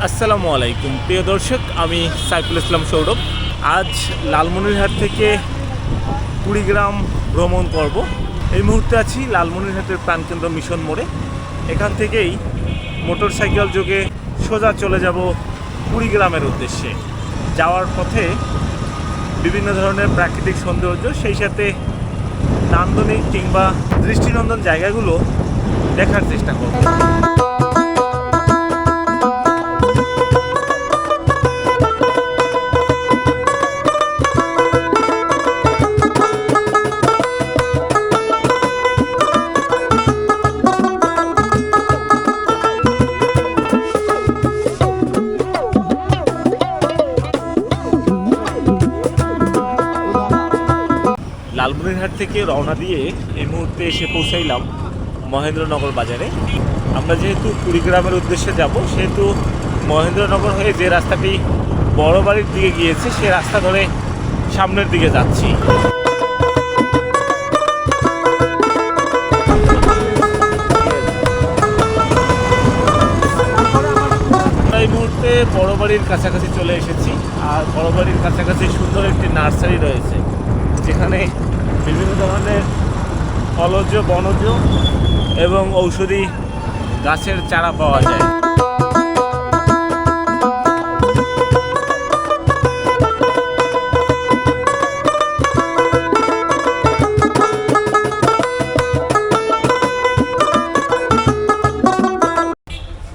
আসসালামু আলাইকুম প্রিয় দর্শক, আমি সাইফুল ইসলাম সৌরভ। আজ লালমনিরহাট থেকে কুড়িগ্রাম ভ্রমণ করব। এই মুহূর্তে আছি লালমনিরহাটের প্রাণকেন্দ্র মিশন মোড়ে। এখান থেকেই মোটরসাইকেল যোগে সোজা চলে যাব কুড়িগ্রামের উদ্দেশ্যে। যাওয়ার পথে বিভিন্ন ধরনের প্রাকৃতিক সৌন্দর্য, সেই সাথে নান্দনিক কিংবা দৃষ্টিনন্দন জায়গাগুলো দেখার চেষ্টা করব। লালমনিরহাট থেকে রওনা দিয়ে এই মুহূর্তে এসে পৌঁছাইলাম মহেন্দ্রনগর বাজারে। আমরা যেহেতু কুড়িগ্রামের উদ্দেশ্যে যাব, সেহেতু মহেন্দ্রনগর হয়ে যে রাস্তাটি বড় বাড়ির দিকে গিয়েছে সে রাস্তা ধরে সামনের দিকে যাচ্ছি। এই মুহূর্তে বড় বাড়ির কাছাকাছি চলে এসেছি। আর বড় বাড়ির কাছাকাছি সুন্দর একটি নার্সারি রয়েছে, যেখানে বিভিন্ন ধরনের ফলজ, বনজ এবং ঔষধি গাছের চারা পাওয়া যায়।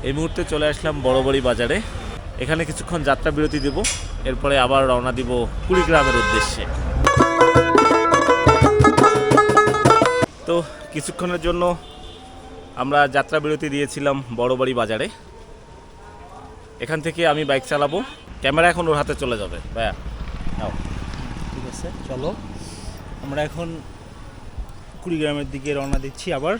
এই মুহূর্তে চলে আসলাম বড়বাড়ি বাজারে। এখানে কিছুক্ষণ যাত্রা বিরতি দেব, এরপরে আবার রওনা দিব কুড়িগ্রামের উদ্দেশ্যে। তো কিছুক্ষণের জন্য আমরা যাত্রা বিরতি দিয়েছিলাম বড়বাড়ি বাজারে। এখান থেকে আমি বাইক চালাবো, ক্যামেরা এখন ওর হাতে চলে যাবে। ভাইয়া নাও। ঠিক আছে, চলো আমরা এখন কুড়িগ্রামের দিকে রওনা দিচ্ছি আবার।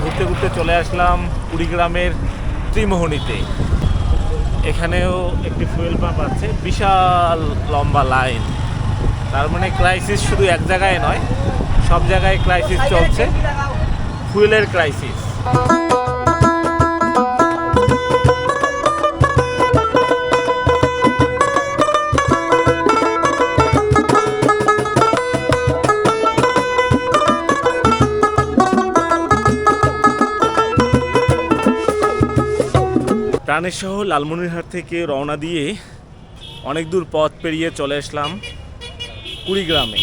ঘুরতে ঘুরতে চলে আসলাম কুড়িগ্রামের ত্রিমোহনীতে। এখানেও একটি ফুয়েল পাম্প আছে, বিশাল লম্বা লাইন। তার মানে ক্রাইসিস শুধু এক জায়গায় নয়, সব জায়গায় ক্রাইসিস চলছে, ফুয়েলের ক্রাইসিস। প্রাণেরসহ লালমনিরহাট থেকে রওনা দিয়ে অনেক দূর পথ পেরিয়ে চলে আসলাম কুড়িগ্রামে।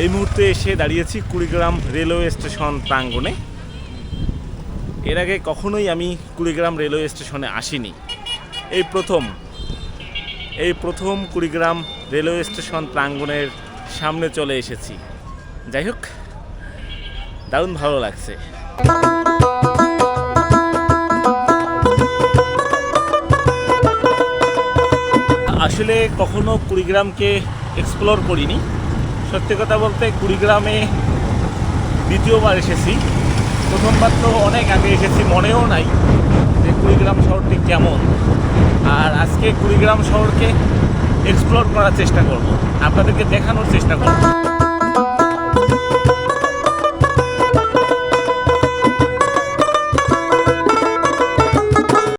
এই মুহূর্তে এসে দাঁড়িয়েছি কুড়িগ্রাম রেলওয়ে স্টেশন প্রাঙ্গণে। এর আগে কখনোই আমি কুড়িগ্রাম রেলওয়ে স্টেশনে আসিনি, এই প্রথম কুড়িগ্রাম রেলওয়ে স্টেশন প্রাঙ্গণের সামনে চলে এসেছি। যাই হোক, দারুণ ভালো লাগছে। আসলে কখনো কুড়িগ্রামকে এক্সপ্লোর করিনি। সত্যি কথা বলতে কুড়িগ্রামে দ্বিতীয়বার এসেছি। প্রথমবার তো অনেক আগে এসেছি, মনেও নাই যে কুড়িগ্রাম শহরটি কেমন। আর আজকে কুড়িগ্রাম শহরকে এক্সপ্লোর করার চেষ্টা করব, আপনাদেরকে দেখানোর চেষ্টা করব।